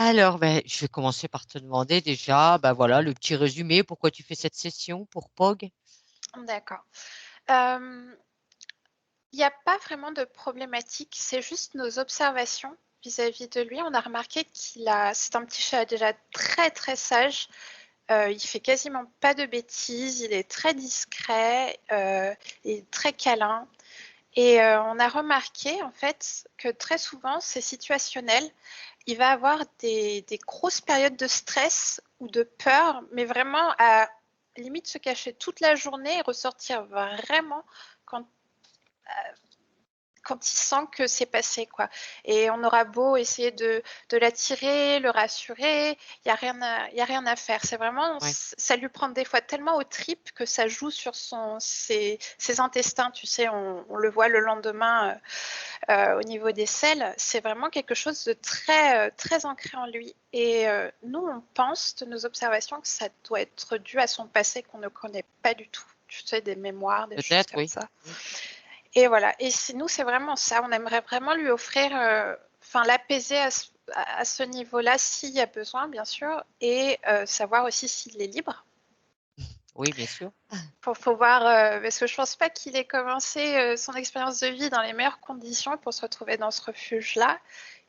Alors, je vais commencer par te demander déjà, voilà, le petit résumé, pourquoi tu fais cette session pour POG? D'accord. Il n'y a pas vraiment de problématique, c'est juste nos observations vis-à-vis de lui. On a remarqué c'est un petit chat déjà très, très sage. Il fait quasiment pas de bêtises, il est très discret, il est très câlin et on a remarqué en fait que très souvent c'est situationnel. Il va avoir des grosses périodes de stress ou de peur, mais vraiment à limite se cacher toute la journée et ressortir vraiment quand quand il sent que c'est passé, quoi. Et on aura beau essayer de l'attirer, le rassurer, il n'y a rien à faire. C'est vraiment, Ouais. ça lui prend des fois tellement aux tripes que ça joue sur ses intestins, tu sais, on le voit le lendemain au niveau des selles. C'est vraiment quelque chose de très ancré en lui. Et nous, on pense de nos observations que ça doit être dû à son passé qu'on ne connaît pas du tout. Tu sais, des mémoires, des choses Peut-être, comme oui. ça. Mm. Et voilà, et nous, c'est vraiment ça. On aimerait vraiment lui offrir, enfin, l'apaiser à ce niveau-là, s'il y a besoin, bien sûr, et savoir aussi s'il est libre. Oui, bien sûr. Pour pouvoir, parce que je pense pas qu'il ait commencé son expérience de vie dans les meilleures conditions pour se retrouver dans ce refuge-là,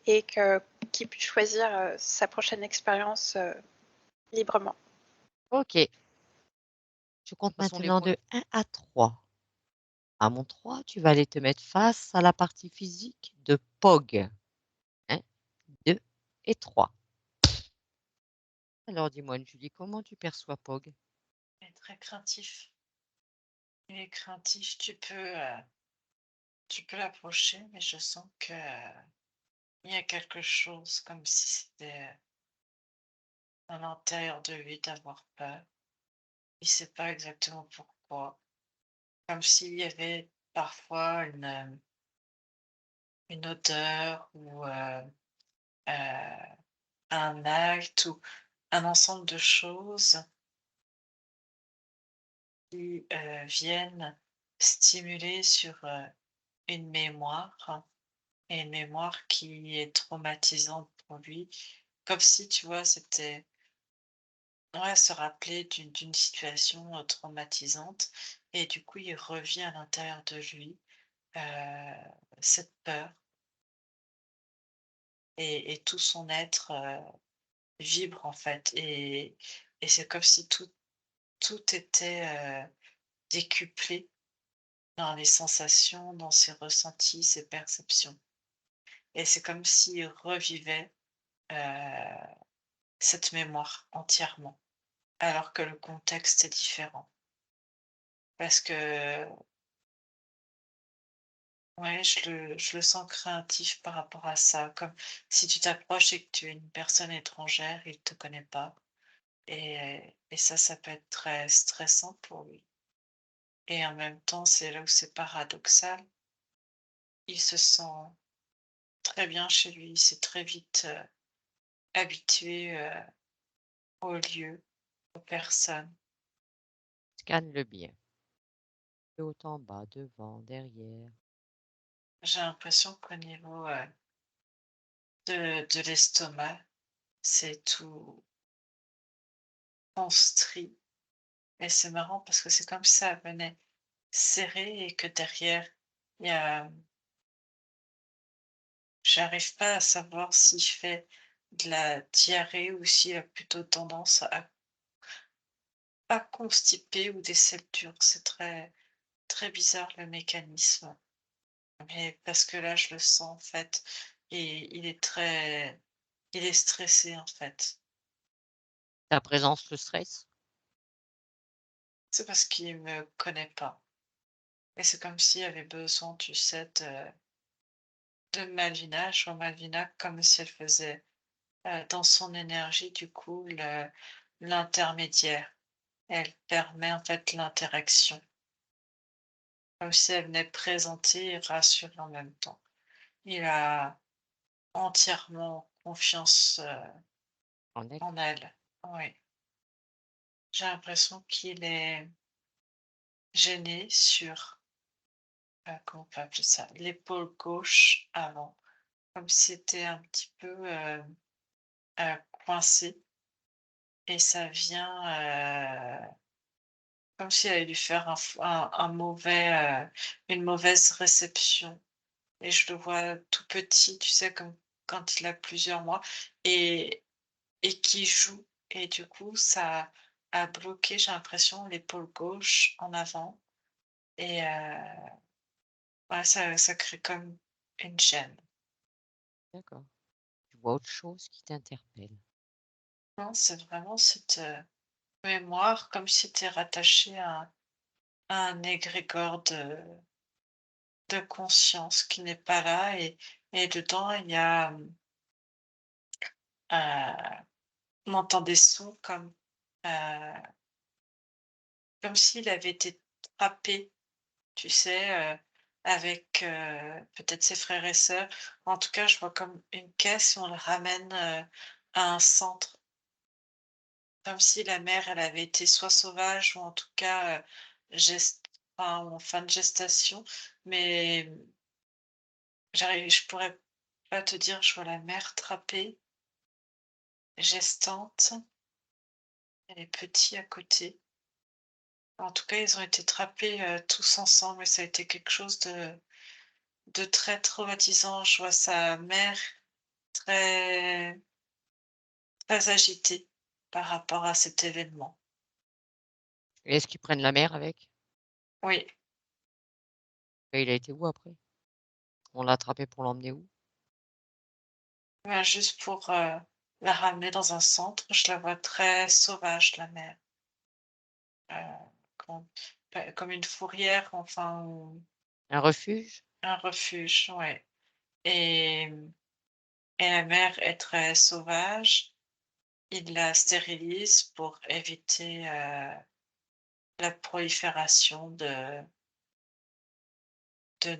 et qu'il puisse choisir sa prochaine expérience librement. Ok. Je compte Façon, les maintenant points. de 1 à 3. À mon 3, tu vas aller te mettre face à la partie physique de POG. 1, 2 et 3. Alors dis-moi, Julie, comment tu perçois POG? Il est très craintif. Il est craintif. Tu peux l'approcher, mais je sens que il y a quelque chose comme si c'était à l'intérieur de lui d'avoir peur. Il sait pas exactement pourquoi. Comme s'il y avait parfois une odeur ou un acte ou un ensemble de choses qui viennent stimuler sur une mémoire. Et une mémoire qui est traumatisante pour lui. Comme si, tu vois, c'était ouais, se rappeler d'une situation, traumatisante et du coup, il revient à l'intérieur de lui, heu, cette peur et tout son être, vibre, en fait et c'est comme si tout était, décuplé dans les sensations, dans ses ressentis, ses perceptions et c'est comme s'il revivait, heu, cette mémoire entièrement. Alors que le contexte est différent. Parce que, ouais, je le sens craintif par rapport à ça, comme si tu t'approches et que tu es une personne étrangère, il te connaît pas et ça peut être très stressant pour lui et en même temps, c'est là où c'est paradoxal. Il se sent très bien chez lui, il s'est très vite, habitué, aux lieux, aux personnes. Scanne-le bien. De haut en bas, devant, derrière. J'ai l'impression qu'au niveau, de l'estomac, c'est tout construit. Et c'est marrant parce que c'est comme si ça venait serrer et que derrière, il y a j'arrive pas à savoir s'il fait de la diarrhée ou s'il a plutôt tendance à constiper ou des selles dures. C'est très, très bizarre le mécanisme. Mais parce que là, je le sens en fait et il est stressé en fait. Ta présence le stress? C'est parce qu'il me connaît pas et c'est comme s'il avait besoin, tu sais, de Malvina. Je vois Malvina comme si elle faisait, dans son énergie, du coup, l'intermédiaire. Elle permet, en fait, l'interaction, comme si elle venait présenter et rassurer en même temps. Il a entièrement confiance, En elle? en elle. Oui. J'ai l'impression qu'il est gêné sur, comment on peut appeler ça? L'épaule gauche avant, comme si c'était un petit peu, coincée et ça vient, comme si elle avait dû faire un mauvais, une mauvaise réception et je le vois tout petit, tu sais, comme quand il a plusieurs mois et qui joue et du coup ça a bloqué, j'ai l'impression, l'épaule gauche en avant et ouais, ça crée comme une gêne. D'accord. Tu vois autre chose qui t'interpelle. Non, c'est vraiment cette, mémoire comme si c'était rattaché à un égrégore de conscience qui n'est pas là et dedans il y a, on entend des sons heu, comme s'il avait été trappé, tu sais, avec, peut-être ses frères et sœurs. En tout cas, je vois comme une caisse et on le ramène, à un centre. Comme si la mère, elle avait été soit sauvage ou en tout cas, gest enfin, en fin de gestation, mais je pourrais pas te dire, je vois la mère trapper, gestante et les petits à côté. En tout cas, ils ont été trappés, tous ensemble et ça a été quelque chose de très traumatisant. Je vois sa mère très très agitée par rapport à cet événement. Et est-ce qu'ils prennent la mer avec? Oui, Et il a été où après? On l'a attrapé pour l'emmener où? ben, juste pour, la ramener dans un centre, je la vois très sauvage, la mère. Com Comme une fourrière, enfin, ou Un refuge? un refuge, ouais et et la mère est très sauvage. Il la stérilise pour éviter, la prolifération de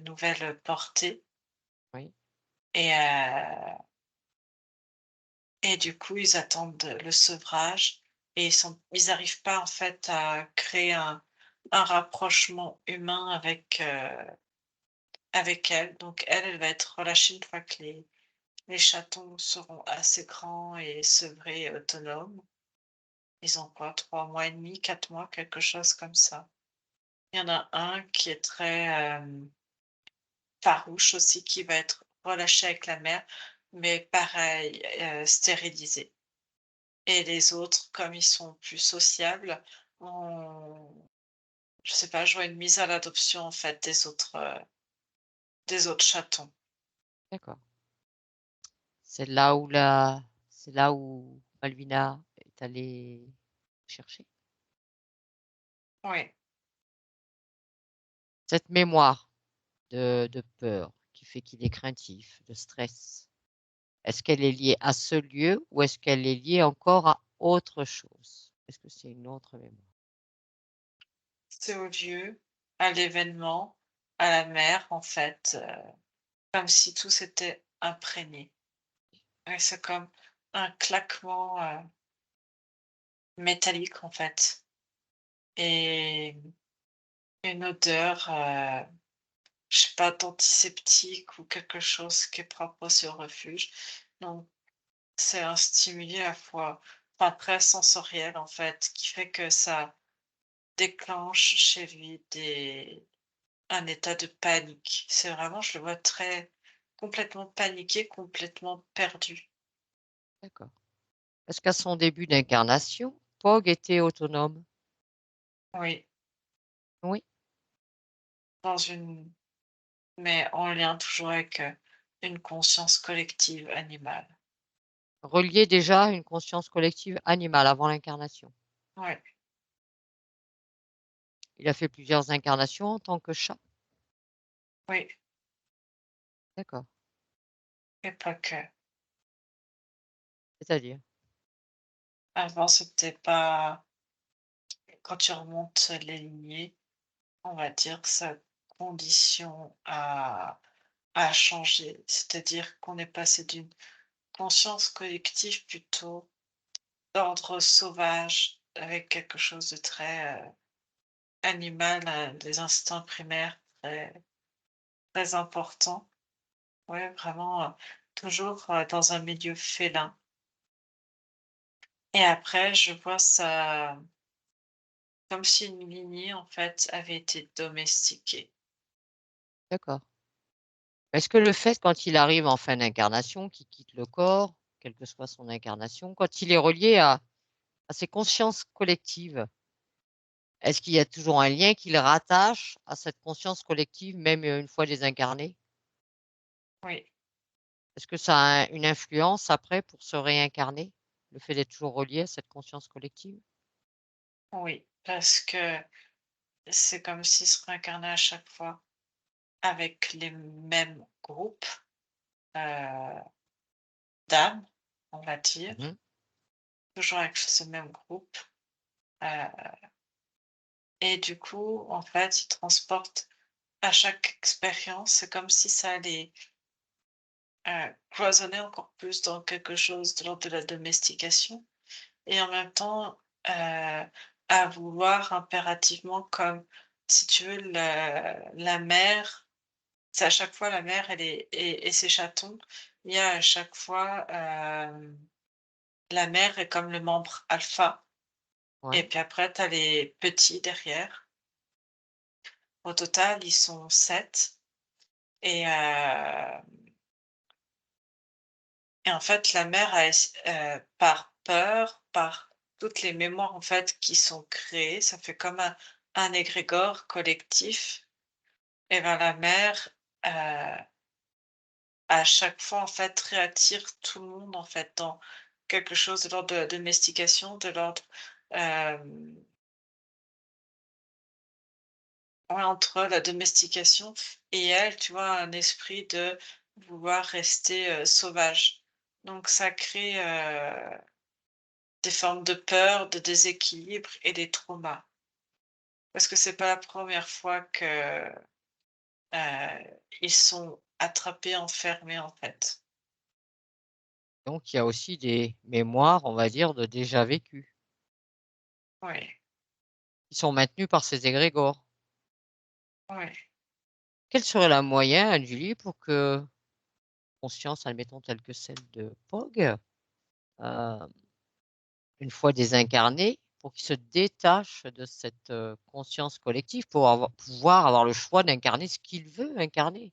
nouvelles portées Oui, et du coup, ils attendent le sevrage et ils arrivent pas, en fait, à créer un rapprochement humain avec elle. Donc elle, elle va être relâchée une fois que les chatons seront assez grands et sevrés et autonomes. Ils ont quoi? 3 mois et demi, 4 mois, quelque chose comme ça. Il y en a un qui est très, farouche aussi, qui va être relâché avec la mère, mais pareil, stérilisé. Et les autres, comme ils sont plus sociables, on je sais pas, je vois une mise à l'adoption, en fait, des autres chatons. d'accord. C'est là où Malvina est allée chercher? Oui, Cette mémoire de peur qui fait qu'il est craintif, de stress, est-ce qu'elle est liée à ce lieu ou est-ce qu'elle est liée encore à autre chose? Est-ce que c'est une autre mémoire? c'est au lieu, à l'événement, à la mer, en fait, comme si tout s'était imprégné. Ouais, c'est comme un claquement, métallique, en fait et une odeur, je sais pas, d'antiseptique ou quelque chose qui est propre aussi au refuge. Donc c'est un stimuli à la fois enfin très sensoriel, en fait, qui fait que ça déclenche chez lui un état de panique. C'est vraiment je le vois très complètement paniqué, complètement perdu. D'accord. Est-ce qu'à son début d'incarnation, Pog était autonome? Oui, Oui. dans une mais en lien toujours avec, une conscience collective animale. Relié déjà à une conscience collective animale avant l'incarnation. Oui, Il a fait plusieurs incarnations en tant que chat? oui D'accord. et pas que. C'est-à-dire? Avant, c'était pas quand tu remontes les lignées, on va dire que sa condition a changé. C'est-à-dire qu'on est passé d'une conscience collective plutôt d'ordre sauvage, avec quelque chose de très, animal, des instincts primaires très très importants. Ouais, vraiment, toujours, dans un milieu félin Et après, je vois ça comme si une lignée, en fait, avait été domestiquée. D'accord. Est-ce que le fait, quand il arrive en fin d'incarnation, qu'il quitte le corps, quelle que soit son incarnation, quand il est relié à ces consciences collectives, est-ce qu'il y a toujours un lien qui le rattache à cette conscience collective, même, une fois désincarné? Oui, Est-ce que ça a une influence après pour se réincarner? Le fait d'être toujours relié à cette conscience collective? oui, parce que c'est comme s'il se réincarnait à chaque fois avec les mêmes groupes, heu, d'âmes, on va dire, Mmh. toujours avec ce même groupe, heu et du coup, en fait, il transporte à chaque expérience, c'est comme si ça allait, cloisonner encore plus dans quelque chose de l'ordre de la domestication et en même temps, à vouloir impérativement comme, si tu veux, la mère, c'est à chaque fois la mère et ses chatons, il y a à chaque fois, la mère est comme le membre alpha et Ouais, puis après tu as les petits derrière. Au total, ils sont 7 et en fait, la mère a par peur, par toutes les mémoires, en fait, qui sont créées, ça fait comme un égrégore collectif et ben, la mère, heu, à chaque fois, en fait, réattire tout le monde, en fait, dans quelque chose de l'ordre de la domestication, de l'ordre, hem, ouais, entre la domestication et elle, tu vois, un esprit de vouloir rester, sauvage. Donc ça crée, des formes de peur, de déséquilibre et des traumas. Parce que c'est pas la première fois que, ils sont attrapés, enfermés, en fait. donc il y a aussi des mémoires, on va dire, de déjà vécu, Oui, qui sont maintenues par ces égrégores. oui. Quel serait le moyen, Julie, pour que conscience, admettons, telle que celle de Pog, heu, une fois désincarné, pour qu'il se détache de cette, conscience collective pour pouvoir avoir le choix d'incarner ce qu'il veut incarner?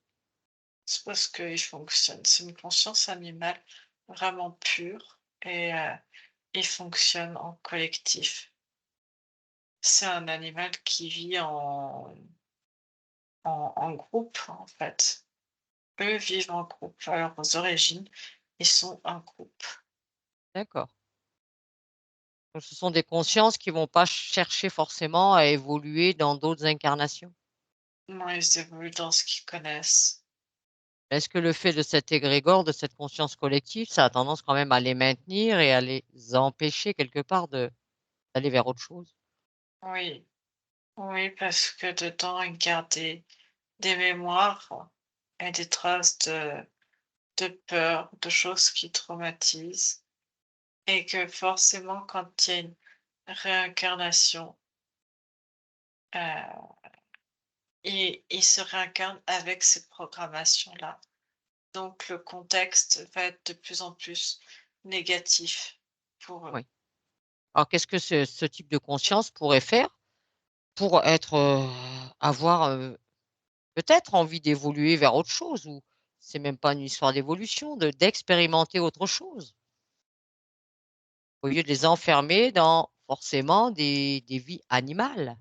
C'est parce qu'il fonctionne. C'est une conscience animale vraiment pure et il fonctionne en collectif. C'est un animal qui vit en groupe, en fait. Eux vivent en groupe. À leurs origines, ils sont un groupe. D'accord. Donc ce sont des consciences qui vont pas chercher forcément à évoluer dans d'autres incarnations? Moi, ils évoluent dans ce qu'ils connaissent. Est-ce que le fait de cet égrégore, de cette conscience collective, ça a tendance quand même à les maintenir et à les empêcher quelque part d'aller vers autre chose? Oui, oui, parce que dedans, ils gardent des mémoires et des traces de peur, de choses qui traumatisent. Et que forcément, quand il y a une réincarnation, heu, ils se réincarnent avec ces programmations-là. Donc le contexte va être de plus en plus négatif pour eux. Oui. Alors qu'est-ce que ce type de conscience pourrait faire pour être, avoir, peut-être envie d'évoluer vers autre chose? Ou c'est même pas une histoire d'évolution, d'expérimenter autre chose? Au lieu de les enfermer dans forcément des vies animales.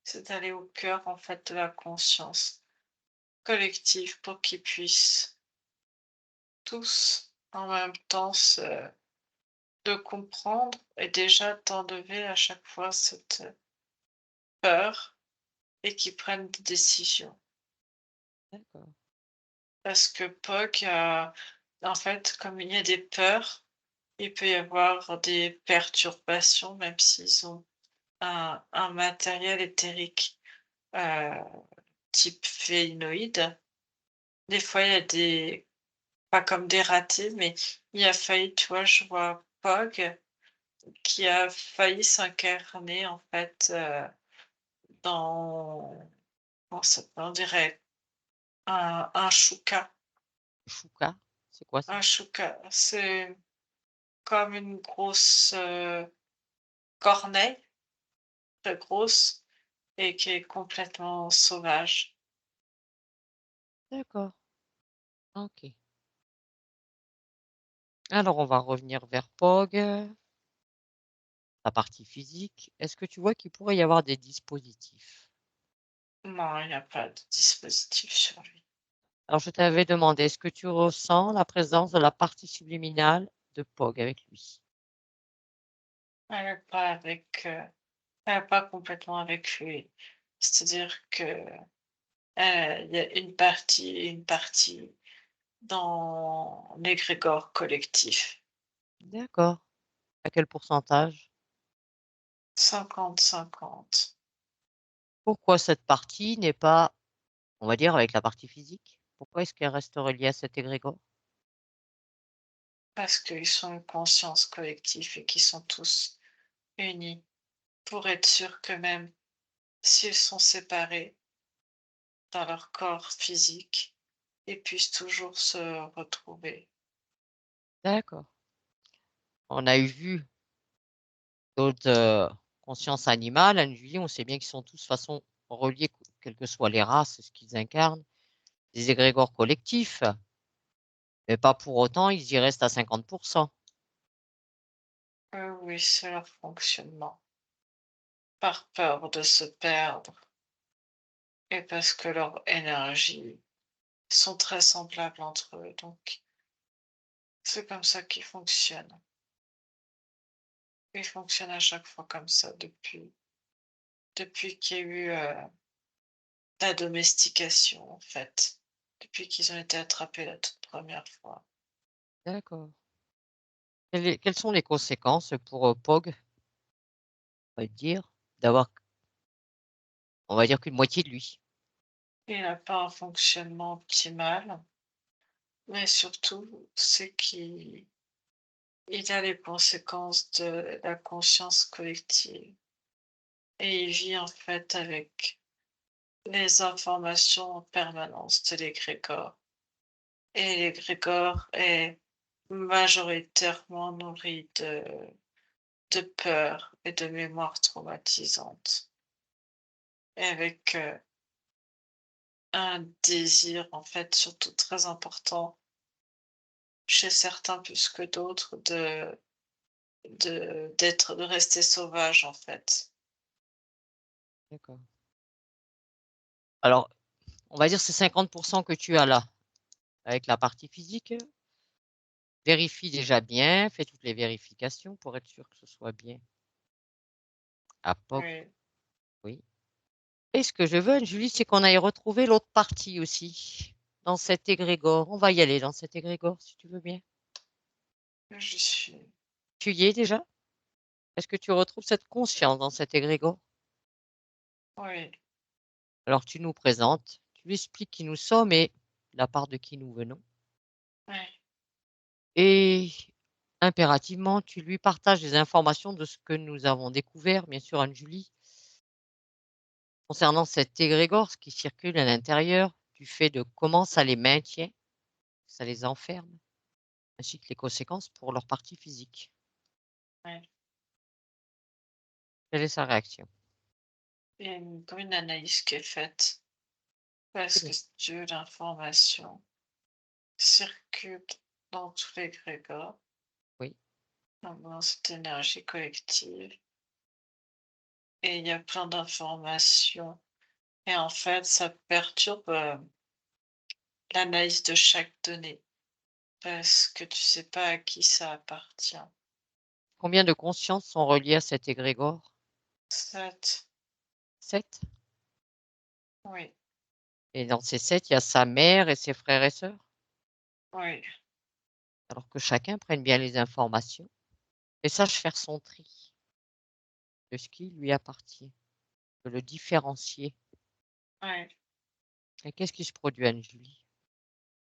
C'est d'aller au cœur, en fait, de la conscience collective pour qu'ils puissent tous, en même temps, se de comprendre et déjà d'enlever à chaque fois cette peur et qu'ils prennent des décisions. D'accord. Parce que POC, en fait, comme il y a des peurs, il peut y avoir des perturbations, même s'ils ont un matériel éthérique euh, type phénoïde. Des fois, il y a des, pas comme des ratés, mais il a failli, tu vois, je vois POG qui a failli s'incarner, en fait, dans, comment ça s'appelle, on dirait un chouka. Chouka, c'est quoi ça? Un chouka, c'est comme une grosse corneille, très grosse, et qui est complètement sauvage. D'accord, OK. Alors on va revenir vers Pog, la partie physique. Est-ce que tu vois qu'il pourrait y avoir des dispositifs? Non, il n'y a pas de dispositif sur lui. Alors je t'avais demandé, est-ce que tu ressens la présence de la partie subliminale de Pog avec lui? Elle est pas avec, elle est pas complètement avec lui. C'est-à-dire que, il y a une partie et une partie dans l'égrégore collectif. D'accord. À quel pourcentage? 50-50. Pourquoi cette partie n'est pas, on va dire, avec la partie physique? Pourquoi est-ce qu'elle reste reliée à cet égrégore? Parce qu'ils sont une conscience collective et qu'ils sont tous unis pour être sûrs que même s'ils sont séparés dans leur corps physique, ils puissent toujours se retrouver. D'accord. On a eu vu d'autres, consciences animales, Anne-Julie, on sait bien qu'ils sont tous de toute façon reliés, quelles que soient les races, ce qu'ils incarnent, des égrégores collectifs, mais pas pour autant ils y restent à 50. Oui, c'est leur fonctionnement. Par peur de se perdre et parce que leurs énergies sont très semblables entre eux, donc c'est comme ça qu'ils fonctionnent. Ils fonctionnent à chaque fois comme ça depuis qu'il y a eu, la domestication, en fait, depuis qu'ils ont été attrapés la toute première fois. D'accord. Quelles sont les conséquences pour, Pog, on va dire, d'avoir, on va dire qu'une moitié de lui? Il n'a pas un fonctionnement optimal, mais surtout, c'est qu'il a les conséquences de la conscience collective et il vit, en fait, avec les informations en permanence de l'égrégore et l'égrégore est majoritairement nourri de peur et de mémoires traumatisantes et avec, un désir, en fait, surtout très important chez certains plus que d'autres de rester sauvage, en fait. D'accord. Alors, on va dire ces 50 que tu as là, avec la partie physique, vérifie déjà bien, fais toutes les vérifications pour être sûr que ce soit bien à Pog, Oui, oui. Et ce que je veux, Julie, c'est qu'on aille retrouver l'autre partie aussi, dans cet égrégore. On va y aller dans cet égrégore, si tu veux bien. j'y suis. Tu y es déjà? Est-ce que tu retrouves cette conscience dans cet égrégore? Oui, Alors tu nous présentes, tu lui expliques qui nous sommes et la part de qui nous venons. oui, Et impérativement, tu lui partages les informations de ce que nous avons découvert, bien sûr, Anne-Julie, concernant cet égrégore, ce qui circule à l'intérieur, du fait de comment ça les maintient, ça les enferme, ainsi que les conséquences pour leur partie physique. oui. Quelle est sa réaction? Il y a comme une analyse qui est faite C'est parce bien. que si tu veux, l'information circule dans tous les grégores, Oui, donc dans cette énergie collective et il y a plein d'informations et en fait, ça perturbe, l'analyse de chaque donnée parce que tu sais pas à qui ça appartient. combien de consciences sont reliées à cet égrégore? 7, 7. oui, Et dans ces 7, il y a sa mère et ses frères et sœurs? oui, Alors que chacun prenne bien les informations et sache faire son tri de ce qui lui appartient, de le différencier. oui. Et qu'est-ce qui se produit, Anne-Julie?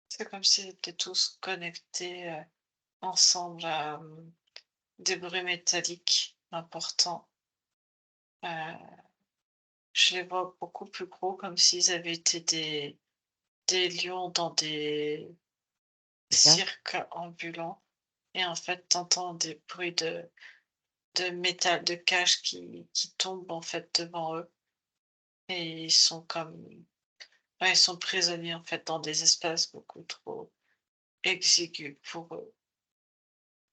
C'est comme s'ils étaient tous connectés, ensemble à, des bruits métalliques importants. Heu, je les vois beaucoup plus gros comme s'ils avaient été des lions dans des Les cages? cirques ambulants et en fait, tu entends des bruits de métal, de cages qui tombent, en fait, devant eux et ils sont comme ouais, ils sont prisonniers, en fait, dans des espaces beaucoup trop exigus pour eux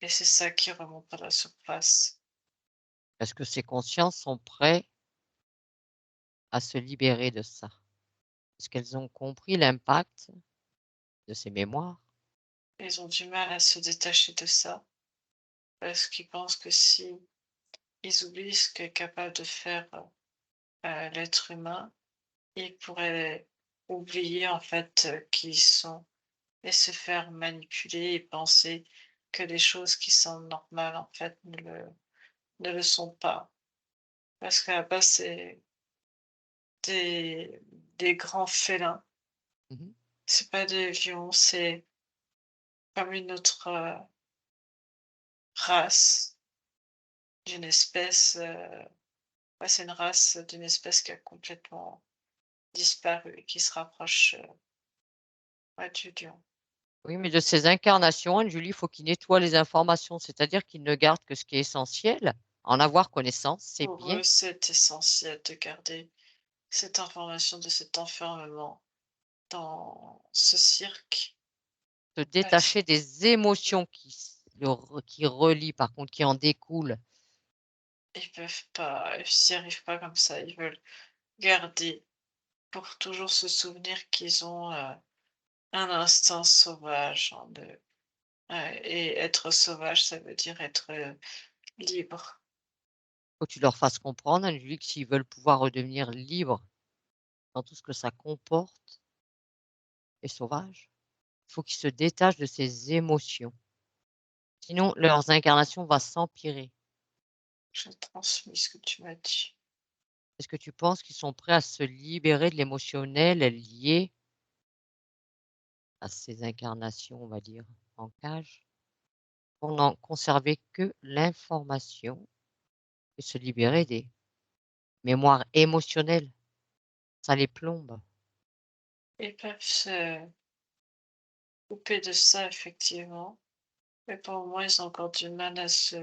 et c'est ça qui remonte à la surface. Est-ce que ces consciences sont prêts à se libérer de ça? Est-ce qu'elles ont compris l'impact de ces mémoires? Ils ont du mal à se détacher de ça parce qu'ils pensent que si ils oublient ce qu'est capable de faire, l'être humain, ils pourraient oublier, en fait, qui ils sont et se faire manipuler et penser que les choses qui sont normales, en fait, ne le sont pas. Parce qu'à la base, c'est des des grands félins. Mmh. C'est pas des lions, c'est comme une autre, race d'une espèce, ouais, c'est une race d'une espèce qui a complètement disparu et qui se rapproche, ouais, du lion. Oui, mais de ces incarnations, Anne-Julie, il faut qu'ils nettoient les informations, c'est-à-dire qu'ils ne gardent que ce qui est essentiel. En avoir connaissance, c'est Pour bien. eux, c'est essentiel de garder cette information de cet enfermement dans ce cirque. Se Parce détacher des émotions qui relient, par contre, qui en découlent. ils peuvent pas, ils n'y arrivent pas comme ça. Ils veulent garder pour toujours se souvenir qu'ils ont, un instinct sauvage en eux. Et être sauvage, ça veut dire être, libre. Faut que tu leur fasses comprendre, Anne-Julie, que s'ils veulent pouvoir redevenir libres dans tout ce que ça comporte et sauvages, il faut qu'ils se détachent de ces émotions. Sinon, leurs incarnations va s'empirer. Je transmis ce que tu m'as dit. Est-ce que tu penses qu'ils sont prêts à se libérer de l'émotionnel lié à ces incarnations, on va dire, en cage, pour n'en conserver que l'information et se libérer des mémoires émotionnelles? Ça les plombe. Ils peuvent se couper de ça effectivement, mais pour moi, ils ont encore du mal à se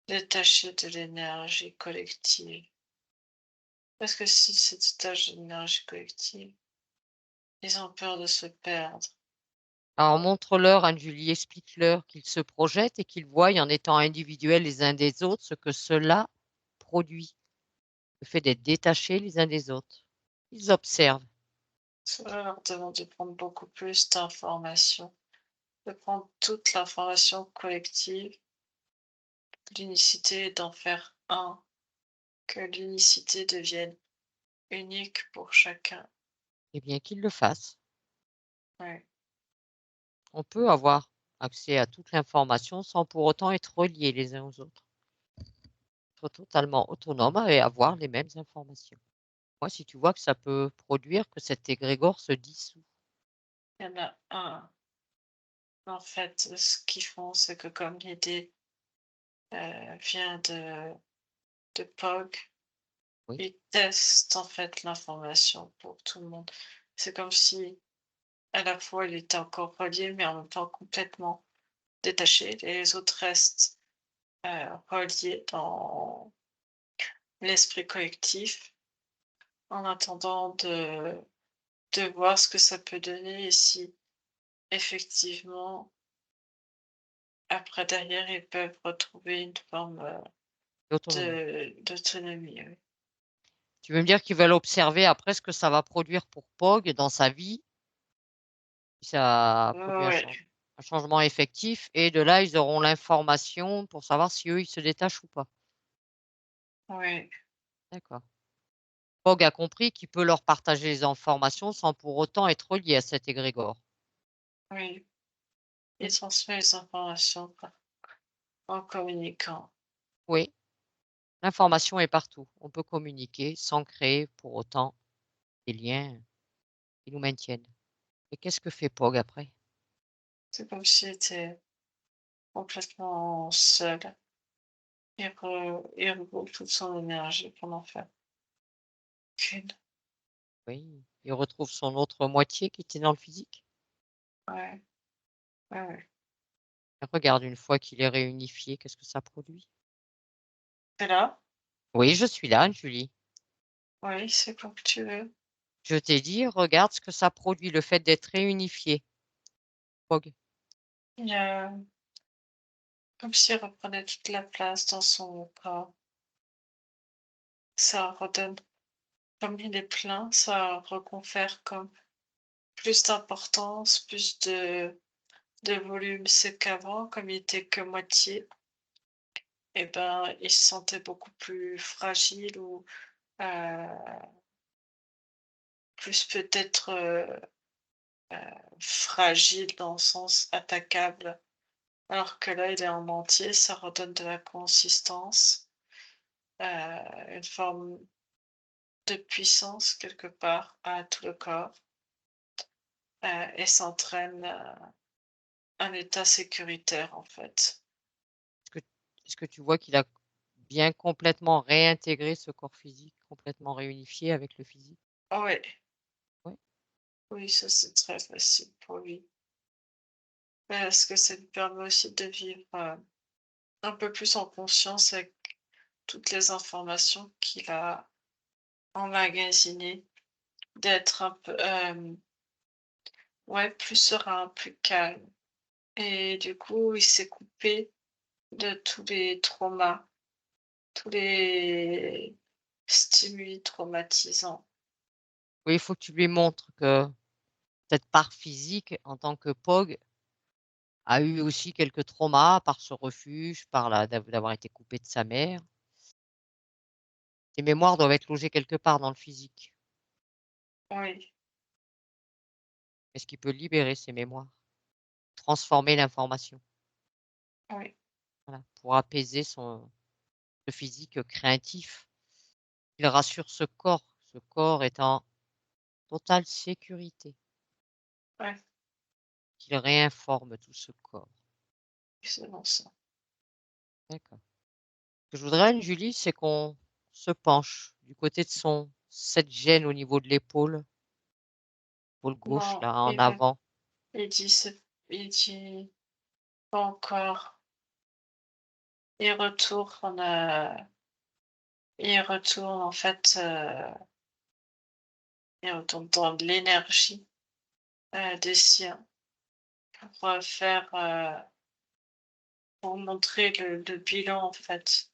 détacher de l'énergie collective. Parce que s'ils se détachent de l'énergie collective, ils ont peur de se perdre. Alors montre-leur, Anne-Julie, explique-leur qu'ils se projettent et qu'ils voient, en étant individuels les uns des autres, ce que cela produit. Le fait d'être détachés les uns des autres. Ils observent. Cela leur demande de prendre beaucoup plus d'informations, de prendre toute l'information collective, l'unicité, d'en faire un, que l'unicité devienne unique pour chacun. Eh bien, qu'ils le fassent. Ouais, On peut avoir accès à toute l'information sans pour autant être reliés les uns aux autres. Être totalement autonome et avoir les mêmes informations. Moi, si tu vois que ça peut produire que cet égrégore se dissout. il y en a un. En fait, ce qu'ils font, c'est que comme l'idée vient de POG, Oui, ils testent en fait l'information pour tout le monde. C'est comme si à la fois il était encore relié, mais en même temps complètement détaché. Et les autres restent reliés dans l'esprit collectif en attendant de voir ce que ça peut donner et si effectivement, après derrière, ils peuvent retrouver une forme l'autonomie. d'autonomie. Oui. Tu veux me dire qu'ils veulent observer après ce que ça va produire pour Pog dans sa vie, si ça produit Ouais, un changement effectif et de là, ils auront l'information pour savoir si eux, ils se détachent ou pas. ouais, D'accord. Pog a compris qu'il peut leur partager les informations sans pour autant être relié à cet égrégore. oui. Il OK. transmet les informations en communiquant. Oui, l'information est partout. On peut communiquer sans créer pour autant des liens qui nous maintiennent. Et qu'est-ce que fait Pog après? C'est comme s'il était complètement seul. Il regroupe toute son énergie pour n'en faire qu'une. Oui, il retrouve son autre moitié qui était dans le physique? Ouais, ouais, ouais. Regarde, une fois qu'il est réunifié, qu'est-ce que ça produit? T'es là? Oui, je suis là, Julie. Oui, c'est comme tu veux. Je t'ai dit, regarde ce que ça produit, le fait d'être réunifié. Pog. Il y a comme s'il reprenait toute la place dans son corps. Ça redonne, comme il est plein, ça reconfère comme plus d'importance, plus de volume. C'est qu'avant, comme il était que moitié, et ben, il se sentait beaucoup plus fragile ou plus peut-être fragile dans le sens attaquable. Alors que là, il est en entier, ça redonne de la consistance, une forme de puissance quelque part à tout le corps, et s'entraîne un état sécuritaire en fait. Est-ce que, est-ce que tu vois qu'il a bien complètement réintégré ce corps physique, complètement réunifié avec le physique? Ah oui, Oui. oui, ça c'est très facile pour lui. Parce que ça lui permet aussi de vivre un peu plus en conscience avec toutes les informations qu'il a emmagasinées, d'être un peu, ouais, plus serein, plus calme. Et du coup, il s'est coupé de tous les traumas, tous les stimuli traumatisants. Oui, il faut que tu lui montres que cette part physique, en tant que POG, a eu aussi quelques traumas par ce refuge, par d'avoir été coupé de sa mère. Ces mémoires doivent être logées quelque part dans le physique. Oui, Est-ce qu'il peut libérer ces mémoires, transformer l'information, oui, voilà, pour apaiser le physique craintif? Il rassure ce corps est en totale sécurité, ouais, qu'il réinforme tout ce corps. c'est bon ça. D'accord. Ce que je voudrais, Julie, c'est qu'on se penche du côté de cette gêne au niveau de l'épaule gauche, Non, là, en avant. il dit, il dit pas encore. Il retourne, il retourne en fait, il retourne dans l'énergie des siens pour faire, pour montrer le bilan en fait,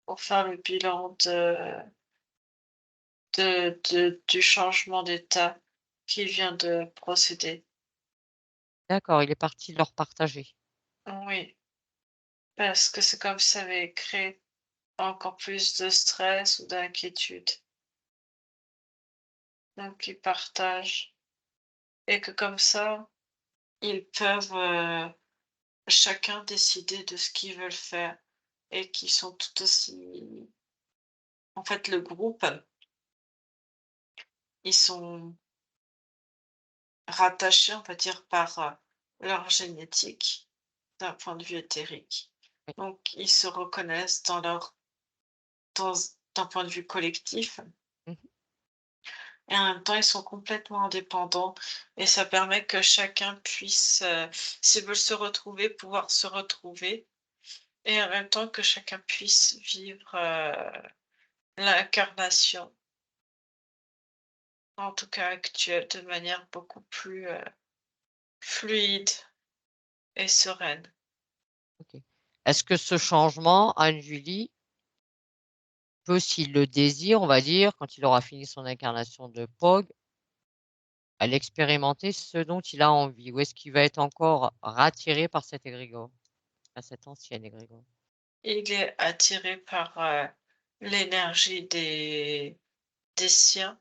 pour faire le bilan du changement d'état qui vient de procéder. D'accord, il est parti leur partager. Oui, parce que c'est comme si ça avait créé encore plus de stress ou d'inquiétude. Donc ils partagent et que comme ça, ils peuvent, chacun décider de ce qu'ils veulent faire et qui sont tout aussi en fait, le groupe, ils sont rattachés, on va dire, par, leur génétique d'un point de vue éthérique. Oui. Donc ils se reconnaissent dans leur dans d'un point de vue collectif Mmh. et en même temps, ils sont complètement indépendants et ça permet que chacun puisse, s'ils veulent se retrouver, pouvoir se retrouver et en même temps que chacun puisse vivre, l'incarnation, en tout cas actuelle, de manière beaucoup plus, fluide et sereine. OK. Est-ce que ce changement, Anne-Julie, peut, s'il le désire, on va dire, quand il aura fini son incarnation de POG, à l'expérimenter ce dont il a envie? Ou est-ce qu'il va être encore rattiré par cet égrégore, à cet ancien égrégore? Il est attiré par, l'énergie des siens,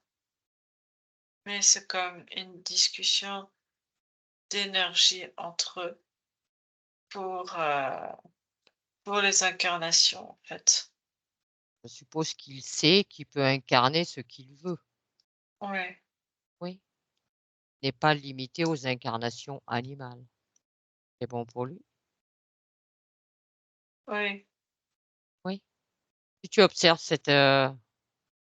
mais c'est comme une discussion d'énergie entre eux pour les incarnations, en fait. Je suppose qu'il sait qu'il peut incarner ce qu'il veut. Ouais, Oui. N'est pas limité aux incarnations animales. C'est bon pour lui? oui, Oui. Si tu observes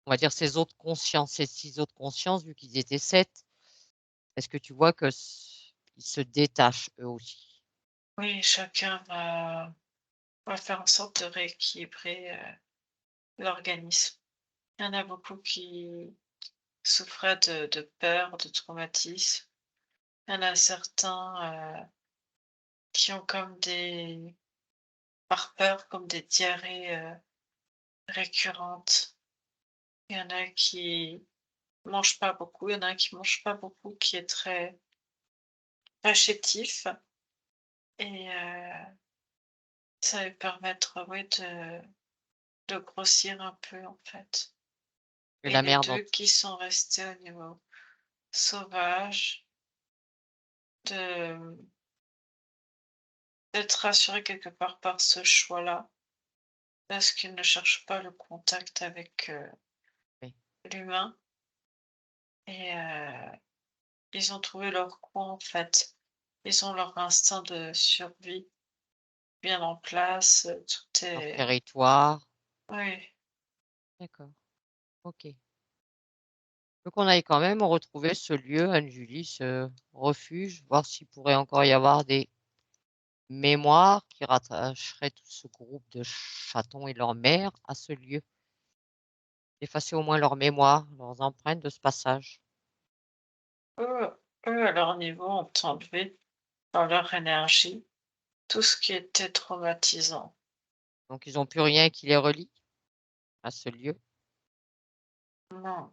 on va dire ces autres consciences, ces 6 autres consciences, vu qu'ils étaient 7, est-ce que tu vois que ils se détachent eux aussi? Oui, chacun va faire en sorte de rééquilibrer, l'organisme. Il y en a beaucoup qui souffraient de peur, de traumatisme. Il y en a certains, qui ont comme par peur, comme des diarrhées, récurrentes. Il y en a qui mangent pas beaucoup, il y en a un qui mange pas beaucoup, qui est très chétif et ça va lui permettre, ouais, de grossir un peu, en fait. Et Et la les mère 2 dont qui sont restés au niveau sauvage, de d'être rassurés quelque part par ce choix-là, parce qu'ils ne cherchent pas le contact avec, oui, l'humain et ils ont trouvé leur coin, en fait. Ils ont leur instinct de survie bien en place, tout leur est territoire. oui, D'accord, OK. Donc on aille quand même retrouver ce lieu, Anne-Julie, ce refuge, voir s'il pourrait encore y avoir des mémoires qui rattacheraient tout ce groupe de chatons et leur mère à ce lieu. Effacer au moins leur mémoire, leurs empreintes de ce passage. eux eux, à leur niveau, ont enlevé dans leur énergie tout ce qui était traumatisant. Donc ils ont plus rien qui les relie à ce lieu. Non,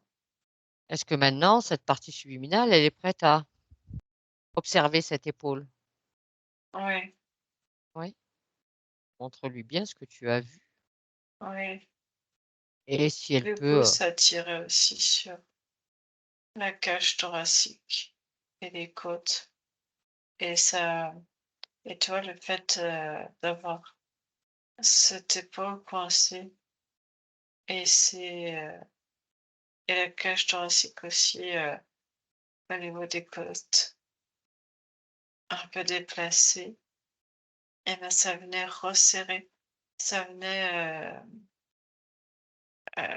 Est-ce que maintenant cette partie subliminale, elle est prête à observer cette épaule? oui, Oui? Montre-lui bien ce que tu as vu oui. et si elle Du peut, coup, ça tirait aussi sur la cage thoracique et les côtes et ça et toi, le fait, d'avoir cette épaule coincée et et la cage thoracique aussi, au niveau des côtes, un peu déplacée et ben, ça venait resserrer, ça venait,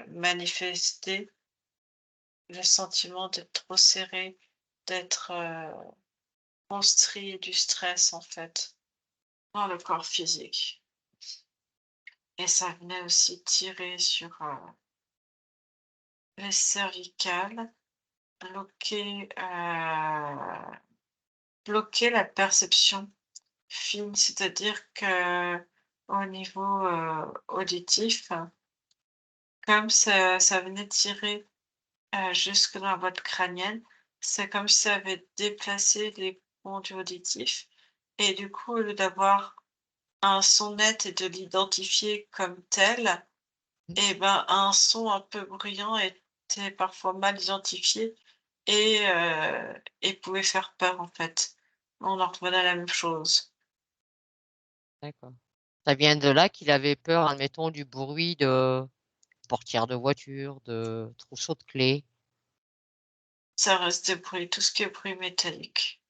manifester le sentiment d'être trop serré, d'être, constrict du stress, en fait, dans le corps physique et ça venait aussi tirer sur, les cervicales, bloquer, bloquer la perception fine, c'est-à-dire qu'au niveau, auditif, comme ça venait tirer, jusque dans la boîte crânienne, c'est comme si ça avait déplacé les conduits auditifs et du coup, au lieu d'avoir un son net et de l'identifier comme tel et ben, un son un peu bruyant était parfois mal identifié et pouvait faire peur, en fait. On en revenait à la même chose. d'accord. Ça vient de là qu'il avait peur, admettons, du bruit de portière de voiture, de trousseau de clés. Ça reste des bruits, tout ce qui est bruit métallique.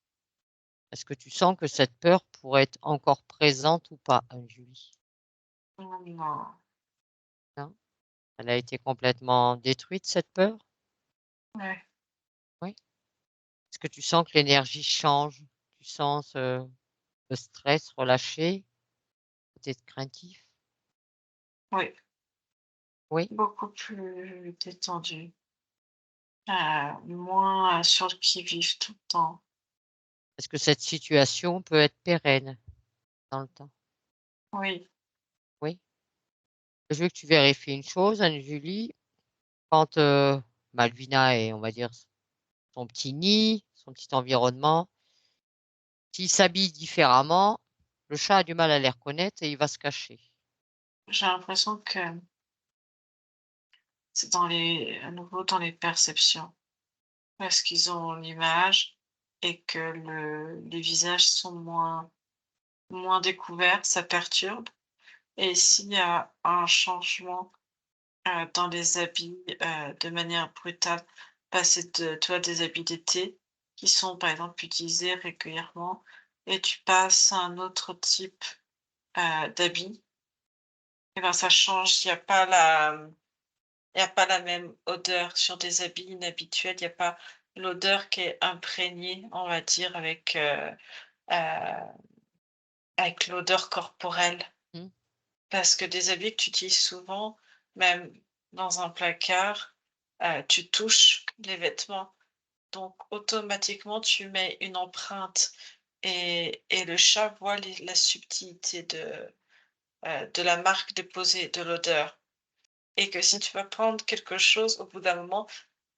Est-ce que tu sens que cette peur pourrait être encore présente ou pas, Anne-Julie? Non, Non? Elle a été complètement détruite, cette peur? ouais. Oui? Est-ce que tu sens que l'énergie change? Tu sens le stress relâché, peut-être craintif? Oui, Oui? beaucoup plus détendu, moins, sur le qui-vive tout le temps. Est-ce que cette situation peut être pérenne dans le temps? Oui, Oui? Je veux que tu vérifies une chose, Anne-Julie. Quand, Malvina est, on va dire, son petit nid, son petit environnement, s'il s'habille différemment, le chat a du mal à les reconnaître et il va se cacher. j'ai l'impression que c'est dans à nouveau dans les perceptions, parce qu'ils ont l'image et que les visages sont moins découverts, ça perturbe et s'il y a un changement, dans les habits, de manière brutale, passer de tu vois, des habits d'été qui sont, par exemple, utilisés régulièrement et tu passes à un autre type, d'habits et ben, ça change. Il y a pas la même odeur sur des habits inhabituels. Il y a pas l'odeur qui est imprégnée, on va dire, avec, avec l'odeur corporelle. Mmh. Parce que des habits que tu utilises souvent, même dans un placard, tu touches les vêtements. Donc automatiquement, tu mets une empreinte et le chat voit la subtilité de la marque déposée, de l'odeur. Et que si tu vas prendre quelque chose, au bout d'un moment,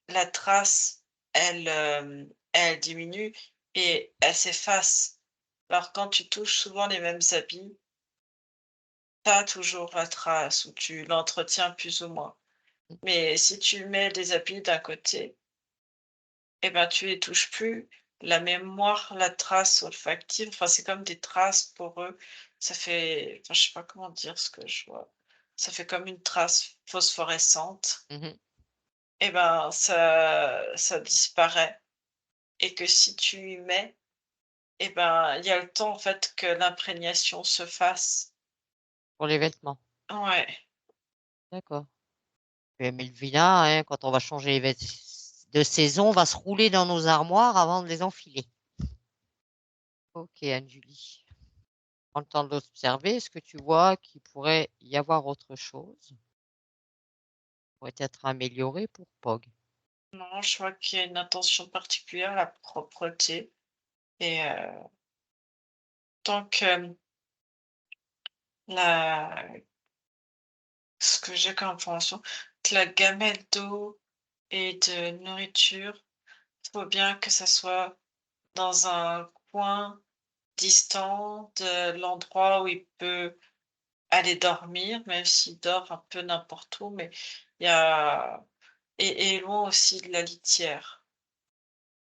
la trace, elle diminue et elle s'efface. Alors quand tu touches souvent les mêmes habits, tu as toujours la trace ou tu l'entretiens plus ou moins. Mmh. Mais si tu mets des habits d'un côté, eh ben, tu les touches plus. La mémoire, la trace olfactive, enfin, c'est comme des traces pour eux. Ça fait, enfin, je sais pas comment dire ce que je vois. Ça fait comme une trace phosphorescente. Mmh. Eh ben, ça disparaît. Et que si tu y mets, eh ben, il y a le temps, en fait, que l'imprégnation se fasse. Pour les vêtements. Ouais, D'accord. Et Melvina, hein, quand on va changer les vêtements de saison, on va se rouler dans nos armoires avant de les enfiler. OK, Anne-Julie. Prends le temps de l'observer. Est-ce que tu vois qu'il pourrait y avoir autre chose? Pourrait être amélioré pour Pog? non, je vois qu'il y a une attention particulière à la propreté et tant que la ce que j'ai comme information, que la gamelle d'eau et de nourriture, il faut bien que ça soit dans un coin distant de l'endroit où il peut aller dormir, même s'il dort un peu n'importe où, mais il y a et loin aussi de la litière.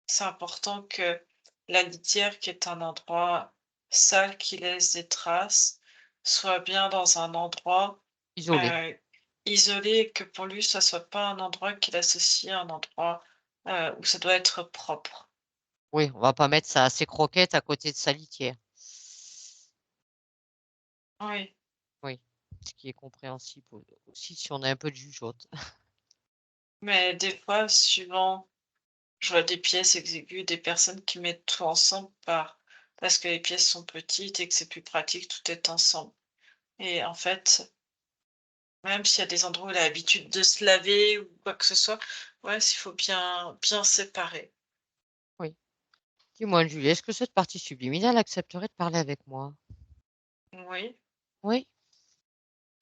C'est important que la litière, qui est un endroit sale qui laisse des traces, soit bien dans un endroit, Isolé. isolé et que pour lui, ça soit pas un endroit qu'il associe à un endroit, où ça doit être propre. Oui, on va pas mettre ses croquettes à côté de sa litière. Oui, Oui, ce qui est compréhensible aussi si on a un peu de jugeote. mais des fois, suivant je vois des pièces exiguës, des personnes qui mettent tout ensemble parce que les pièces sont petites et que c'est plus pratique, tout est ensemble et en fait, même s'il y a des endroits où il a l'habitude de se laver ou quoi que ce soit, ouais, il faut bien séparer. Oui. Dis-moi, Julie, est-ce que cette partie subliminale accepterait de parler avec moi? Oui, Oui?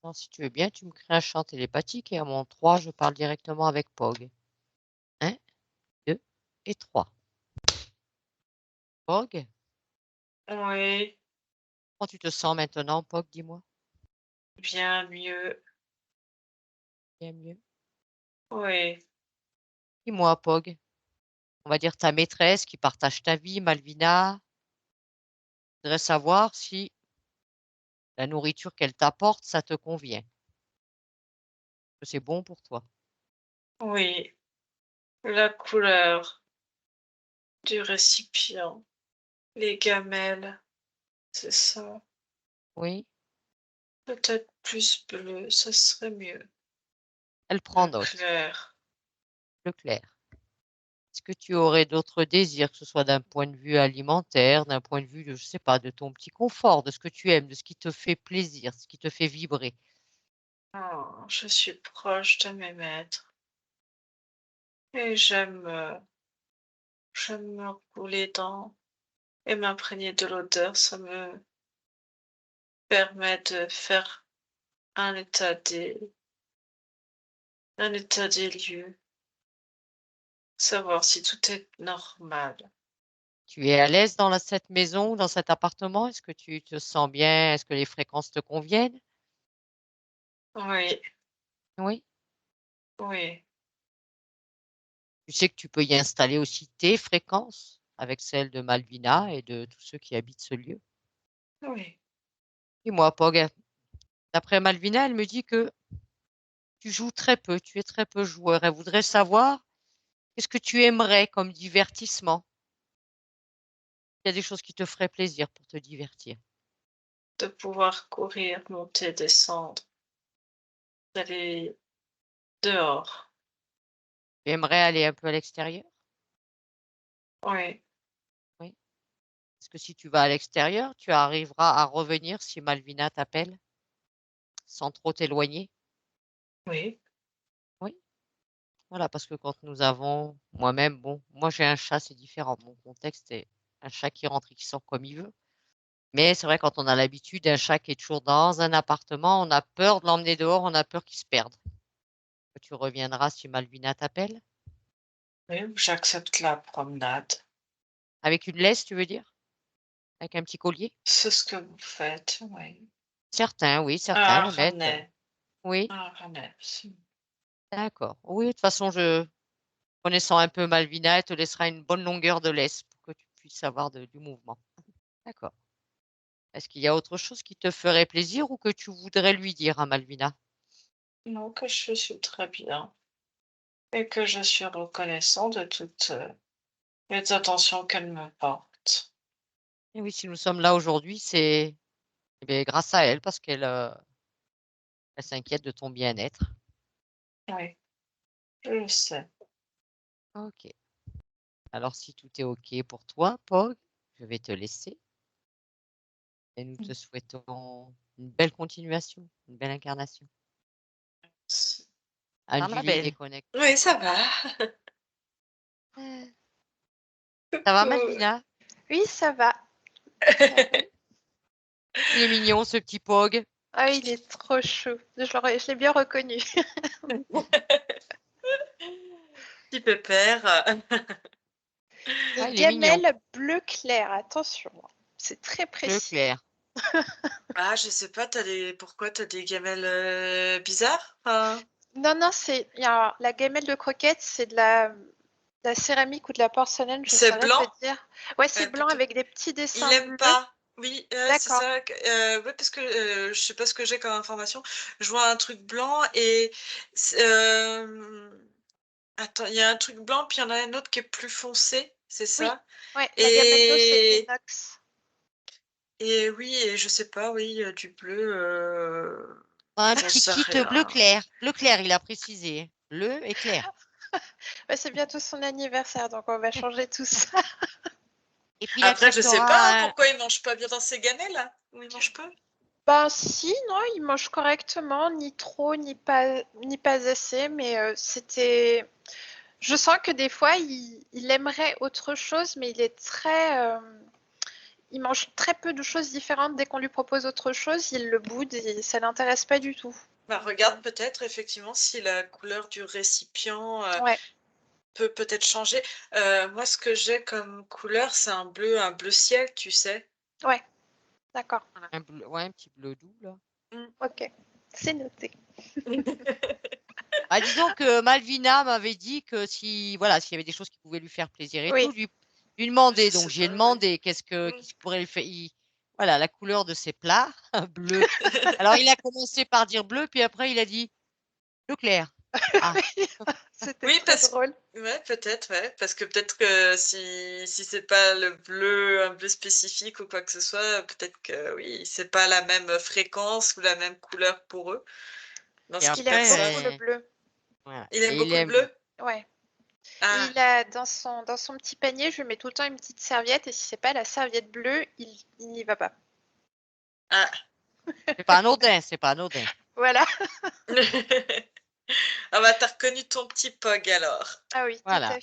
Non, si tu veux bien, tu me crées un chant télépathique et à mon 3, je parle directement avec Pog. 1, 2 et 3. Pog, oui, comment tu te sens maintenant, Pog, dis-moi? bien mieux. Bien mieux. Oui, Dis-moi, Pog, on va dire ta maîtresse qui partage ta vie, Malvina, voudrait savoir si la nourriture qu'elle t'apporte, ça te convient, que c'est bon pour toi. oui, la couleur du récipient, les gamelles, c'est ça. Oui? Peut-être plus bleu, ça serait mieux. Elle prend note. Clair. Le clair. Est-ce que tu aurais d'autres désirs, que ce soit d'un point de vue alimentaire, d'un point de vue de, je sais pas, de ton petit confort, de ce que tu aimes, de ce qui te fait plaisir, ce qui te fait vibrer? Oh, je suis proche de mes maîtres et j'aime me rouler dans et m'imprégner de l'odeur. Ça me permet de faire un état des lieux, savoir si tout est normal. Tu es à l'aise dans cette maison, dans cet appartement? Est-ce que tu te sens bien? Est-ce que les fréquences te conviennent? Oui, Oui. oui, Tu sais que tu peux y installer aussi tes fréquences avec celles de Malvina et de tous ceux qui habitent ce lieu. oui. Dis-moi, Pog, d'après Malvina, elle me dit que tu joues très peu, tu es très peu joueur. Elle voudrait savoir qu'est-ce que tu aimerais comme divertissement? Il y a des choses qui te feraient plaisir pour te divertir. De pouvoir courir, monter, descendre, d'aller dehors. Tu aimerais aller un peu à l'extérieur? Oui, Oui. Est-ce que si tu vas à l'extérieur, tu arriveras à revenir si Malvina t'appelle sans trop t'éloigner? Oui. Oui. Voilà, parce que quand nous avons, moi-même, bon, moi j'ai un chat, c'est différent. Mon contexte est un chat qui rentre et qui sort comme il veut. Mais c'est vrai, quand on a l'habitude d'un chat qui est toujours dans un appartement, on a peur de l'emmener dehors, on a peur qu'il se perde. Tu reviendras si Malvina t'appelle? Oui, j'accepte la promenade. Avec une laisse, tu veux dire? Avec un petit collier? C'est ce que vous faites, oui. Certains, oui, certains Un le mettent. harnais. Oui, Un harnais aussi. d'accord. Oui, de toute façon, connaissant un peu Malvina, elle te laissera une bonne longueur de laisse pour que tu puisses avoir du mouvement. D'accord. Est-ce qu'il y a autre chose qui te ferait plaisir ou que tu voudrais lui dire à Malvina? Non, que je suis très bien et que je suis reconnaissant de toutes les attentions qu'elle me porte. Et oui, si nous sommes là aujourd'hui, c'est eh bien, grâce à elle parce elle s'inquiète de ton bien-être. Oui, je le sais. Ok. Alors, si tout est ok pour toi, Pog, je vais te laisser et nous te souhaitons une belle continuation, une belle incarnation. Merci. Ah, Ah, ma Julie est belle. déconnectée. Oui, ça va. Ça va, Malvina? Oui, ça va. Il est mignon, ce petit Pog. Ah, il est trop chaud. Je l'ai bien reconnu. Petit pépère. Des Ah, il est mignon. gamelles bleu clair, attention. C'est très Bleu précis. clair. Ah, je sais pas, pourquoi t'as des gamelles bizarres? Enfin, Non, non, la gamelle de croquettes, c'est de la céramique ou de la porcelaine, je c'est saurais te blanc? dire. Ouais, c'est blanc Peut-être. avec des petits Il dessins aime bleus. pas. Oui, c'est D'accord. ça. Ouais, parce que je sais pas ce que j'ai comme information. Je vois un truc blanc et attends, il y a un truc blanc, puis il y en a un autre qui est plus foncé, c'est Oui, ça? ouais, la gamelle d'eau, c'est de Et l'inox. et oui, et je sais pas, oui, du bleu, Un j'en petit sais kit bleu rien. clair. Bleu clair, il a précisé. Bleu et clair. Ouais, c'est bientôt son anniversaire, donc on va changer tout ça. Et puis il Après, je sais pas, hein, acceptera un... pourquoi il mange pas bien dans ses gamelles? Ou il mange peu? Ben si, non, il mange correctement, ni trop, ni pas assez, mais c'était... Je sens que des fois, il aimerait autre chose, mais il est il mange très peu de choses différentes. Dès qu'on lui propose autre chose, il le boude et ça l'intéresse pas du tout. Bah, regarde peut-être effectivement si la couleur du récipient Ouais, peut peut-être changer. Moi, ce que j'ai comme couleur, c'est un bleu ciel, tu sais. ouais, d'accord. Un bleu, ouais, un petit bleu doux, là. Ok, c'est noté. Ah, disons que Malvina m'avait dit que si, voilà, s'il y avait des choses qui pouvaient lui faire plaisir et Oui, tout, lui demander. Je Donc, sais j'ai pas, ouais. demandé qu'est-ce qui pourrait lui faire. Voilà, la couleur de ses plats, bleu. Alors, il a commencé par dire bleu, puis après, il a dit bleu clair. Ah, c'était Oui, très drôle. ouais, peut-être, ouais, parce que peut-être que si c'est pas le bleu, un bleu spécifique ou quoi que ce soit, peut-être que oui, c'est pas la même fréquence ou la même couleur pour eux. Dans et ce qui Il peut aime être ça. beaucoup le après, bleu. voilà. Il aime Et il beaucoup le aime. bleu? Ouais. Et Ah, il a dans son petit panier, je lui mets tout le temps une petite serviette et si c'est pas la serviette bleue, il n'y va pas. ah. C'est pas anodin, c'est pas anodin. Voilà. Ah bah t'as reconnu ton petit Pog alors. Ah oui, tout à Voilà. fait.